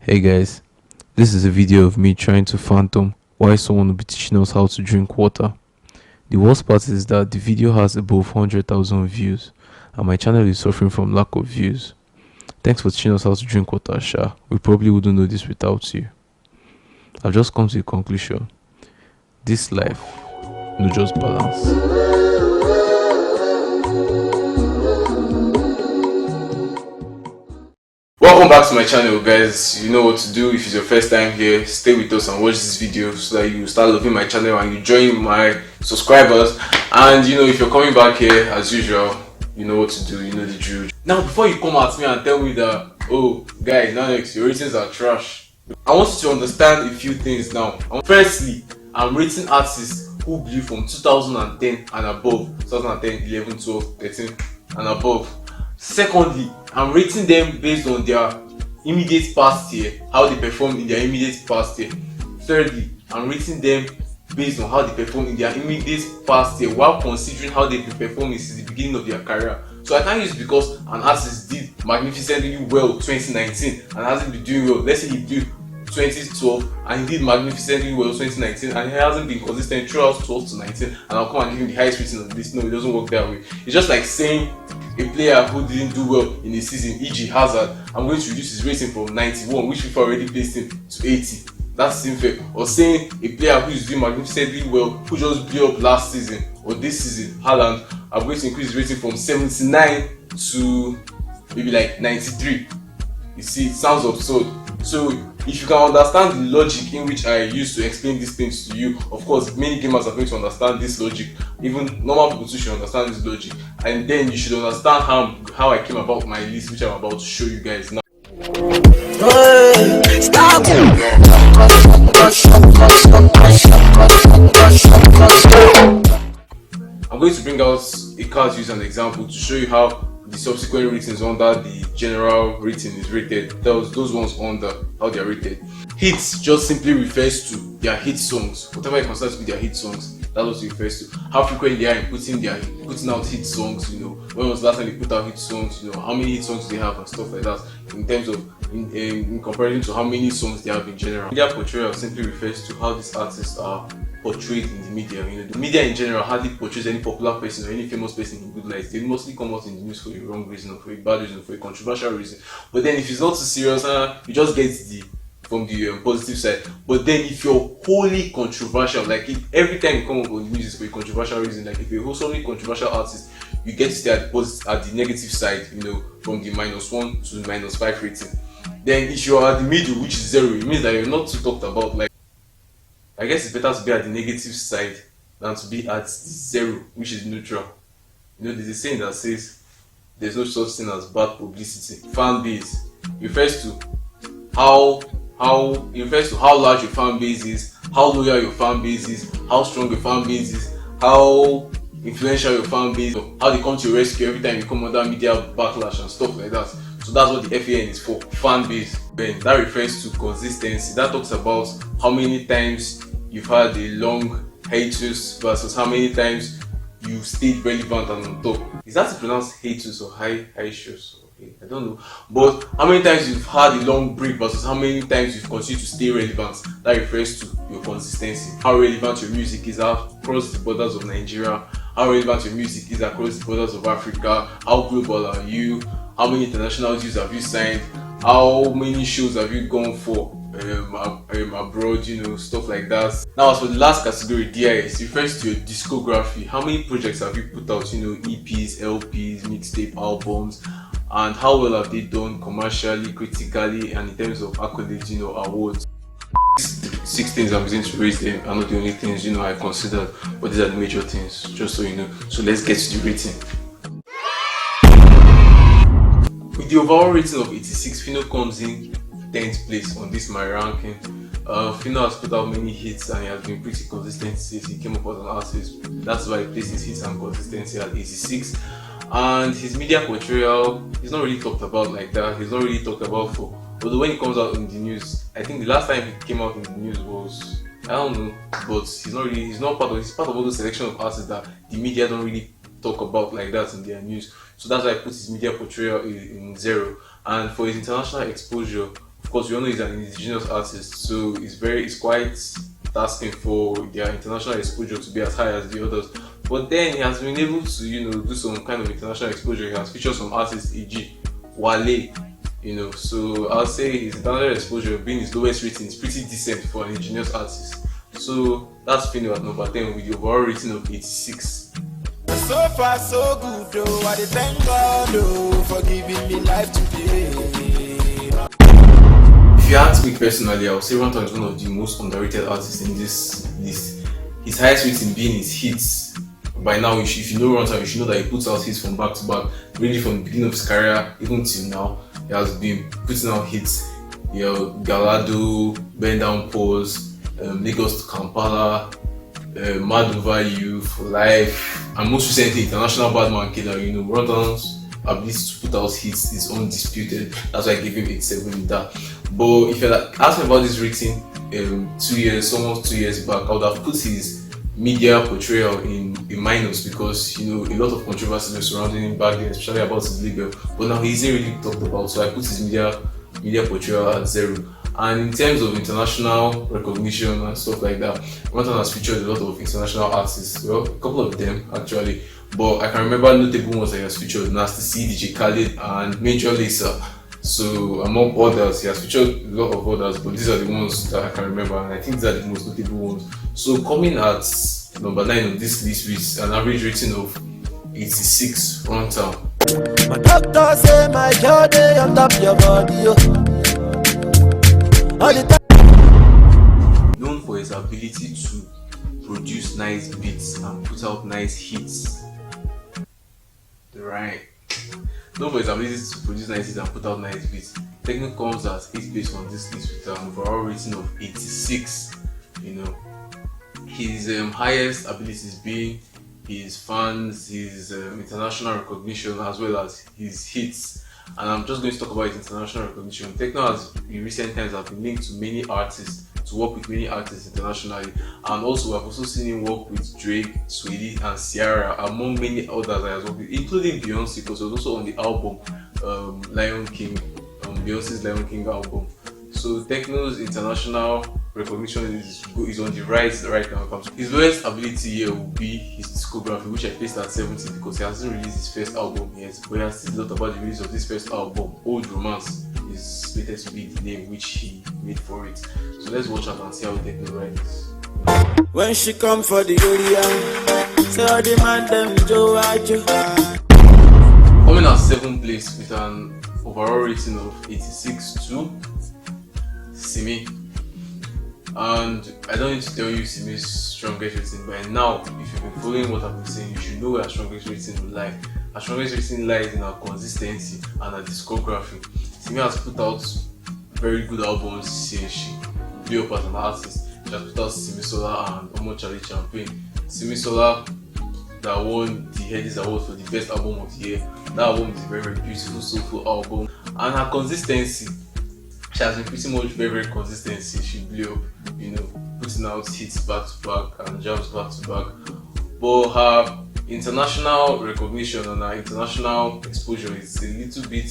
Hey guys, this is a video of me trying to fathom why someone will be teaching us how to drink water. The worst part is that the video has above 100,000 views and my channel is suffering from lack of views. Thanks for teaching us how to drink water, Sha. We probably wouldn't know this without you. I've just come to a conclusion. This life, no just balance. Welcome back to my channel, guys. You know what to do. If it's your first time here, stay with us and watch this video so that you start loving my channel and you join my subscribers. And you know, if you're coming back here as usual, you know what to do, you know the drill. Now before you come at me and tell me that, oh guys, now next your ratings are trash, I want you to understand a few things now. Firstly, I'm rating artists who grew from 2010 and above, 2010, 11, 12, 13 and above. Secondly, I'm rating them based on their immediate past year, how they performed in their immediate past year. Thirdly, I'm rating them based on how they performed in their immediate past year while considering how they've been performing since the beginning of their career. So I can't use because an artist did magnificently well 2019 and hasn't been doing well. Let's say he did 2012 and he did magnificently well 2019 and he hasn't been consistent throughout 12 to 19, and I'll come and give him the highest rating on this. No, it doesn't work that way. It's just like saying a player who didn't do well in a season, e.g. Hazard, I'm going to reduce his rating from 91, which FIFA already placed him, to 80. That's unfair. Or saying a player who is doing magnificently well, who just blew up last season or this season, Haaland, I'm going to increase his rating from 79 to maybe like 93. You see, it sounds absurd. So if you can understand the logic in which I used to explain these things to you, of course many gamers are going to understand this logic. Even normal people too should understand this logic, and then you should understand how I came about my list, which I'm about to show you guys now. I'm going to bring out a card use an example to show you how the subsequent ratings under the general rating is rated. Those ones under how they are rated. Hits just simply refers to their hit songs. Whatever you consider to be their hit songs, that's what it refers to. How frequent they are in putting out hit songs, you know, when was the last time they put out hit songs, you know, how many hit songs they have and stuff like that, in terms of in comparison to how many songs they have in general. Media portrayal simply refers to how these artists are portrayed in the media. You know, the media in general hardly portrays any popular person or any famous person in good light. They mostly come out in the news for a wrong reason or for a bad reason, for a controversial reason. But then if it's not too serious, you just get from the positive side. But then if you're wholly controversial, like if every time you come up with news is for a controversial reason, like if you're a wholly controversial artist, you get to stay at the negative side, you know, from the -1 to -5 rating. Then if you are at the middle, which is 0, it means that you're not too talked about. Like, I guess it's better to be at the negative side than to be at the 0, which is neutral. You know, there's a saying that says there's no such thing as bad publicity. Fan base refers to how large your fan base is, how loyal your fan base is, how strong your fan base is, how influential your fan base is, how they come to your rescue every time you come under media backlash and stuff like that. So that's what the FAN is for, fan base. Then that refers to consistency. That talks about how many times you've had a long hiatus versus how many times you stayed relevant and on top. Is that to pronounce hiatus or hiatus? Okay, I don't know. But how many times you've had a long break versus how many times you've continued to stay relevant. That refers to your consistency. How relevant your music is across the borders of Nigeria. How relevant your music is across the borders of Africa. How global are you? How many international deals have you signed? How many shows have you gone for abroad, you know, stuff like that. Now as for the last category, DIS, refers to your discography. How many projects have you put out, you know, EPs, LPs, mixtape, albums, and how well have they done commercially, critically, and in terms of accolades, you know, awards. These 6 things I'm going to raise them are not the only things, you know, I considered, but these are the major things, just so you know. So let's get to the rating. With the overall rating of 86, Phyno comes in 10th place on this my ranking. Phyno has put out many hits and he has been pretty consistent since he came up as an artist. That's why he placed his hits and consistency at 86. And his media portrayal, he's not really talked about like that. He's not really talked about for, although when he comes out in the news, I think the last time he came out in the news was, I don't know, but he's part of all those selection of artists that the media don't really talk about like that in their news. So that's why I put his media portrayal in 0. And for his international exposure, Of course, we all know he's an indigenous artist, so it's quite asking for their international exposure to be as high as the others. But then he has been able to, do some kind of international exposure. He has featured some artists, e.g. Wale, So I'll say his international exposure being his lowest rating is pretty decent for an indigenous artist. So that's Phyno at number 10 with the overall rating of 86. So far so good though, I thank God for giving me life today. If you ask me personally, I would say Runtown is one of the most underrated artists in this list. His highest rating being his hits. By now, if you know Runtown, you should know that he puts out hits from back to back. Really from the beginning of his career, even till now, he has been putting out hits. Galado, Bend Down Pause, Lagos to Kampala, Mad Over You, For Life, and most recently International Badman Killer. Runtown's ability to put out hits is undisputed. That's why I gave him 87 in that. But if you ask me about this rating, almost 2 years back, I would have put his media portrayal in minus because a lot of controversies were surrounding him back then, especially about his label. But now he isn't really talked about, so I put his media portrayal at 0. And in terms of international recognition and stuff like that, Runtown has featured a lot of international artists. Well, a couple of them actually, but I can remember notable ones that he has featured: Nasty C, DJ Khaled, and Major Lazer. So among others, he has featured a lot of others, but these are the ones that I can remember, and I think these are the most notable ones. So coming at number 9 on this list with an average rating of 86, Runtown. My doctor say my journey on top your body. Known for his ability to produce nice beats and put out nice hits. Right. Known for his ability to produce nice hits and put out nice beats, Tekno comes at 8th place on this list with an overall rating of 86. His highest abilities being his fans, his international recognition, as well as his hits. And I'm just going to talk about his international recognition. Tekno has, in recent times, have been linked to many artists, to work with many artists internationally, and also I've also seen him work with Drake, Sweetie, and Ciara, among many others that he has worked with, including Beyonce, because he was also on the album Lion King, Beyonce's Lion King album. So Tekno's international recognition is on the rise right now. His lowest ability here will be his discography, which I placed at 70 because he hasn't released his first album yet, but he has still a lot about the release of this first album. Old Romance is slated to be the name which he made for it. So let's watch out and see how Tekno rides. When she come for the area, say all the man them Joeboy. Coming at 7th place with an overall rating of 86 to Simi. And I don't need to tell you Simi's strongest rating by now. If you've been following what I've been saying, you should know where our strongest rating will lie. Our strongest rating lies in our consistency and our discography. Simi has put out very good albums since she blew up as an artist. She has put out Simi Sola and Omah Charlie Champagne. Simi Sola that won the Headies Award for the best album of the year. That album is a very, very beautiful, soulful album. And her consistency, she has been pretty much very consistent since she blew up, putting out hits back to back and jams back to back. But her international recognition and her international exposure is a little bit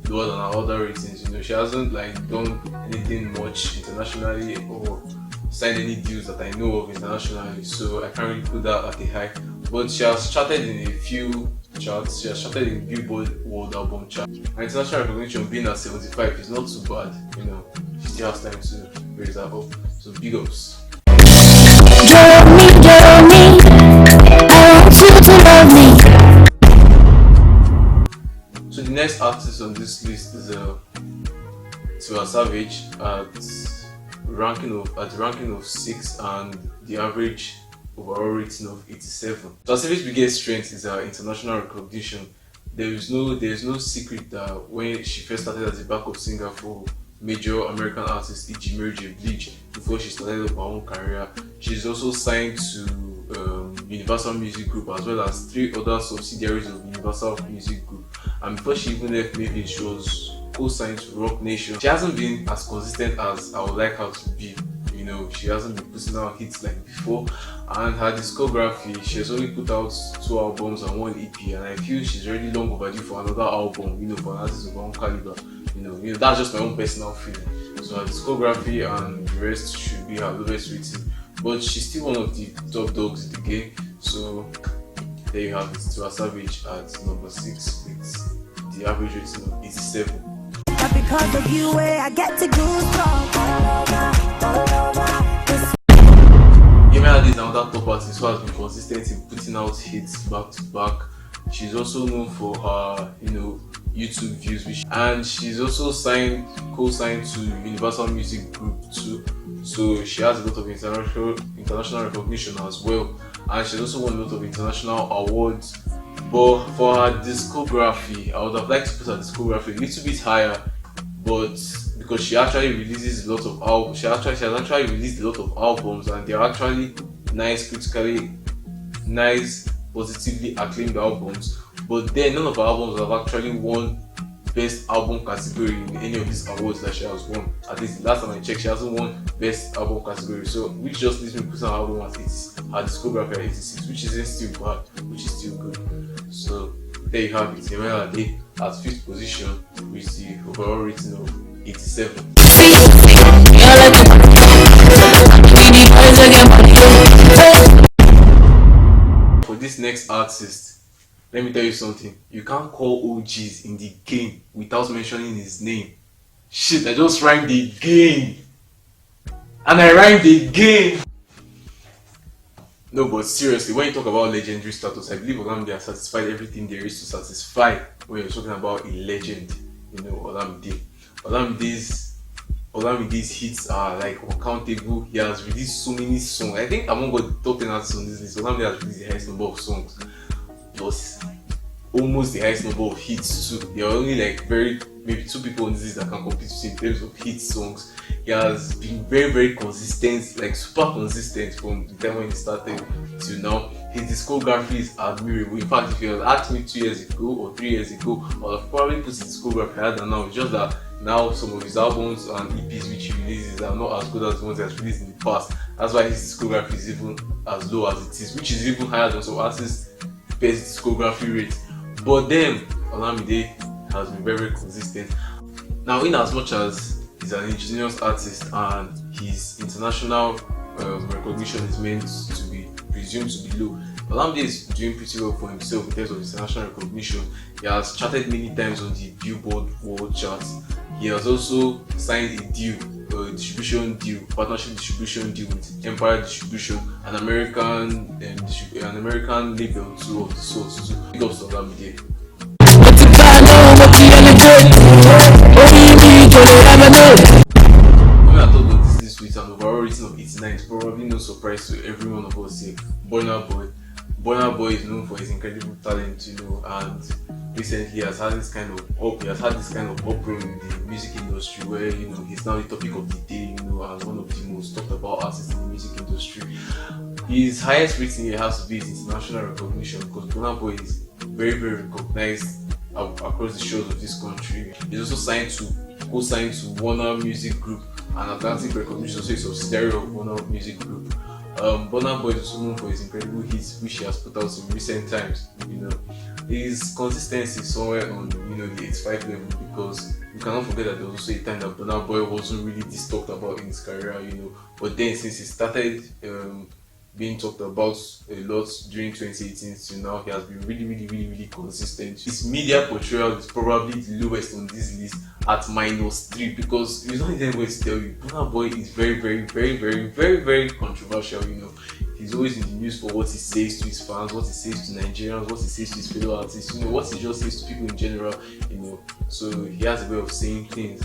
lower than her other ratings. She hasn't done anything much internationally or signed any deals that I know of internationally, so I can't really put that at a high. But she has charted in a few charts. She has charted in Billboard World Album chart. Her international recognition being at 75 is not too bad. She still has time to raise that up. So big ups. Johnny, I want you to love me. So the next artist on this list is Tiwa Savage at the ranking of 6 and the average overall rating of 87. Tiwa Savage's biggest strength is her international recognition. There is no secret that when she first started as a backup singer for major American artists, e.g. Mary J. Blige, before she started her own career, she's also signed to Universal Music Group as well as 3 other subsidiaries of Universal Music Group. And before she even left Maven, she was co-signed to Rock Nation. She hasn't been as consistent as I would like her to be. She hasn't been putting out hits like before, and her discography, she has only put out 2 albums and 1 EP, and I feel she's already long overdue for another album, for an artist of her own caliber. That's just my own personal feeling. So her discography and the rest should be her lowest rating, but she's still one of the top dogs in the game. So there you have it, Tiwa Savage at number 6 with the average rating of 87. Because of you, I get to goosebumps. Yemi Alade is another top artist who has been consistent in putting out hits back to back. She's also known for her, YouTube views, and she's also co-signed to Universal Music Group too. So she has a lot of international recognition as well, and she's also won a lot of international awards. But for her discography, I would have liked to put her discography a little bit higher, but because she actually releases a lot of albums, she has actually released a lot of albums, and they're actually nice, critically nice, positively acclaimed albums. But then none of her albums have actually won best album category in any of these awards that she has won. At least the last time I checked, she hasn't won best album category. So which just leaves me putting her album at 80, her discography at 86, which isn't still bad, which is still good. So there you have it, Yemi Alade at 5th position with the overall rating of 87. For this next artist, let me tell you something. You can't call OGs in the game without mentioning his name. Shit, I just rhymed again. And I rhymed again. No, but seriously, when you talk about legendary status, I believe Olamide has satisfied everything there is to satisfy when you're talking about a legend. Olamide. Olamide's hits are like uncountable. He has released so many songs. I think among the top 10 artists on this list, Olamide has released the highest number of songs, plus almost the highest number of hits too. There are only maybe 2 people on this list that can compete with him in terms of hit songs. He has been very, very consistent, like super consistent from the time when he started till now. His discography is admirable. In fact, if you had asked me 2 years ago or 3 years ago, I would have probably put his discography higher than now. It's just that now some of his albums and EPs which he releases are not as good as the ones he has released in the past. That's why his discography is even as low as it is, which is even higher than some artists' best discography rate. But then Olamide has been very, very consistent. Now, in as much as he's an ingenious artist and his international recognition is meant to be presumed to be low, Olamide is doing pretty well for himself in terms of international recognition. He has charted many times on the Billboard World Charts. He has also signed a deal, partnership distribution deal with Empire Distribution, an American label too of the sorts. So big ups to Olamide. When I thought of this with an overall rating of 89, it's probably no surprise to every one of us here. Burna Boy is known for his incredible talent, and recently he has had this kind of uproar in the music industry where he's now the topic of the day, as one of the most talked about artists in the music industry. His highest rating here has to be his international recognition, because Burna Boy is very, very recognized across the shores of this country. He's also co-signed to Warner Music Group, an Atlantic recognition, so it's a subsidiary of Warner Music Group. Burna Boy is also known for his incredible hits which he has put out in recent times. His consistency is somewhere on the 85 level, because you cannot forget that there was also a time that Burna Boy wasn't really this talked about in his career, but then since he started being talked about a lot during 2018 till now, he has been really, really, really, really consistent. His media portrayal is probably the lowest on this list at -3, because it's not even going to tell you, Burna Boy is very, very, very, very, very, very controversial. He's always in the news for what he says to his fans, what he says to Nigerians, what he says to his fellow artists, what he just says to people in general, so he has a way of saying things,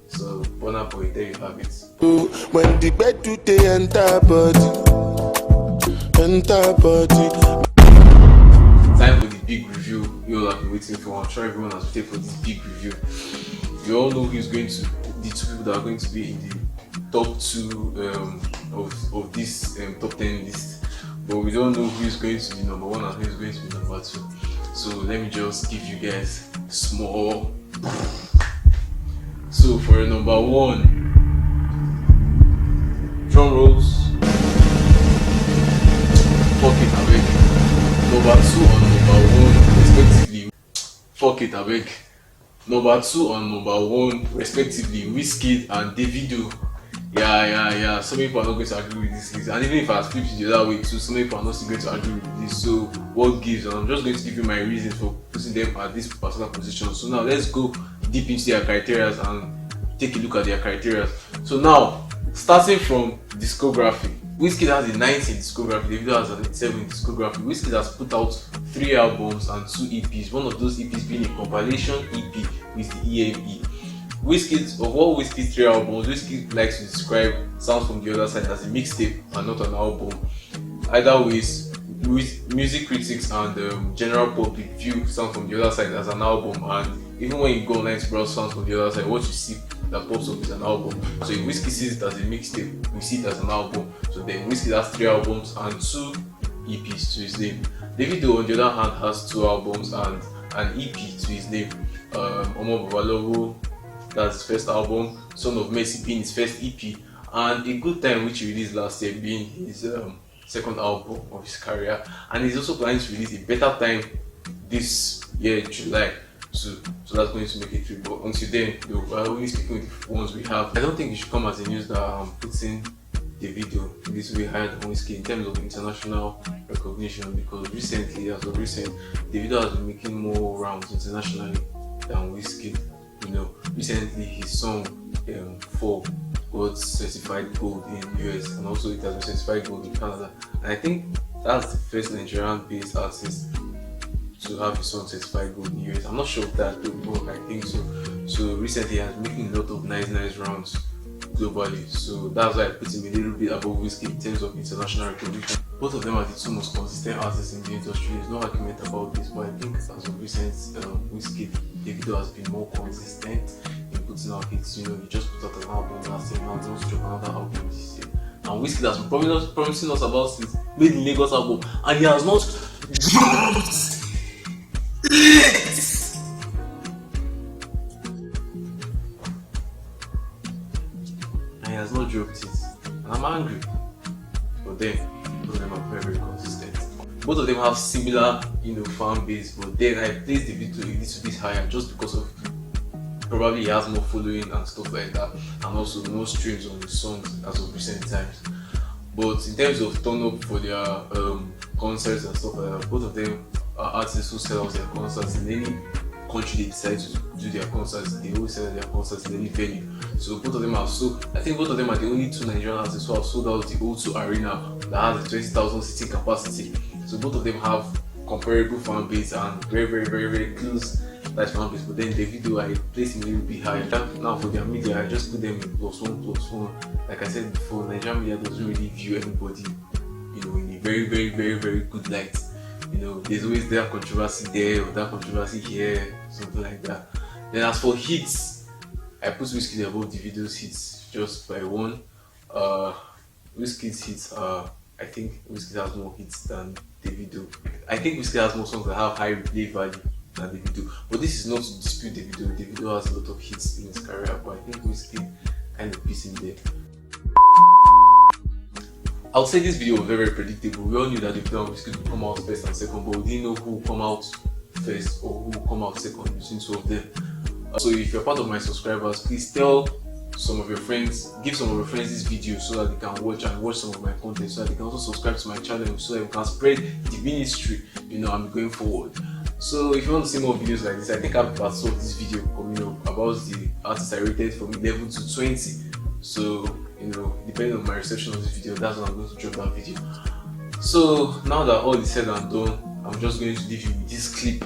So Burna Boy, there you have it. When the bed do they enter body. Time for the big review you all have been waiting for. I'm sure everyone has waited for this big review. You all know who's going to the 2 people that are going to be in the top 2 of this top 10 list, but we don't know who is going to be number 1 and who is going to be number 2. So let me just give you guys small. So for number 1, drum rolls. Fuck it, abeg. Number 2 and number 1 respectively. Fuck it, abeg. number 2 and number 1 respectively, Wizkid and Davido. Yeah. Some people are not going to agree with this list, and even if I flip it the other way too, some people are not still going to agree with this. So what gives? And I'm just going to give you my reasons for putting them at this particular position. So now let's go deep into their criteria and take a look at their criteria. So now, starting from discography, Wizkid has a 19 discography, Davido has an 7 discography. Wizkid has put out 3 albums and 2 EPs, one of those EPs being a compilation EP with the EME. Of all Wizkid's 3 albums, Wizkid likes to describe Sounds From The Other Side as a mixtape and not an album. Either ways, music critics and general public view Sounds From The Other Side as an album, and even when you go online to browse Sounds From The Other Side, what you see that pops up is an album. So if Wizkid sees it as a mixtape, we see it as an album. So then Wizkid has 3 albums and 2 EPs to his name. Davido, on the other hand, has 2 albums and an EP to his name. Omah, that's his first album. Son of Mercy being his first EP, and A Good Time, which he released last year, being his second album of his career. And he's also planning to release A Better Time this year, July. So that's going to make it 3. But until then, we're only speaking with the ones we have. I don't think it should come as a news that I'm putting Davido this way higher than Wizkid in terms of international recognition, because recently, as of recent, Davido has been making more rounds internationally than Wizkid. Recently his song Fall got certified gold in US, and also it has been certified gold in Canada. And I think that's the first Nigerian-based artist to have his song certified gold in US. I'm not sure if that will work, I think so. So recently he has been making a lot of nice rounds globally. So that's why I put him a little bit above Wizkid in terms of international recognition. Both of them are the 2 most consistent artists in the industry. There's no argument about this, but I think as of recent, Wizkid, Davido has been more consistent in putting out hits. He just put out an album last year, now he wants to drop another album this year. And Wizkid has been promising us about his Made in Lagos album, and he has not dropped it. And he has not dropped it, and I'm angry. But then, both of them are very consistent. Both of them have similar, fan base, but then I place Davido a little bit higher just because of probably he has more following and stuff like that, and also more streams on his songs as of recent times. But in terms of turn up for their concerts and stuff like that, both of them are artists who sell out their concerts in any country they decide to do their concerts. They always sell their concerts in any venue. So both of them are I think both of them are the only 2 Nigerian artists who have sold out the O2 Arena that has a 20,000 seating capacity. So both of them have comparable fan base and very close that fan base. But then Davido, I place him a little bit higher. Now for their media, I just put them in +1. Like I said before, Nigerian media doesn't really view anybody, in a very good light. There's always that controversy there or that controversy here, something like that. Then as for hits, I put Wizkid above Davido's hits just by 1. Wizkid's hits are, I think Wizkid has more hits than Davido. I think Wizkid has more songs that have high replay value than Davido. But this is not to dispute Davido. Davido has a lot of hits in his career, but I think Wizkid kind of beats him there. I would say this video was very predictable. We all knew that Davido and Wizkid would come out first and second, but we didn't know who would come out first or who would come out second between 2 of them. So if you're part of my subscribers, please tell some of your friends, give some of your friends this video so that they can watch some of my content, so that they can also subscribe to my channel, so that we can spread the ministry, I'm going forward. So if you want to see more videos like this, I think I've part of this video coming up about the artists I rated from 11 to 20. So depending on my reception of this video, that's when I'm going to drop that video. So now that all is said and done, I'm just going to leave you with this clip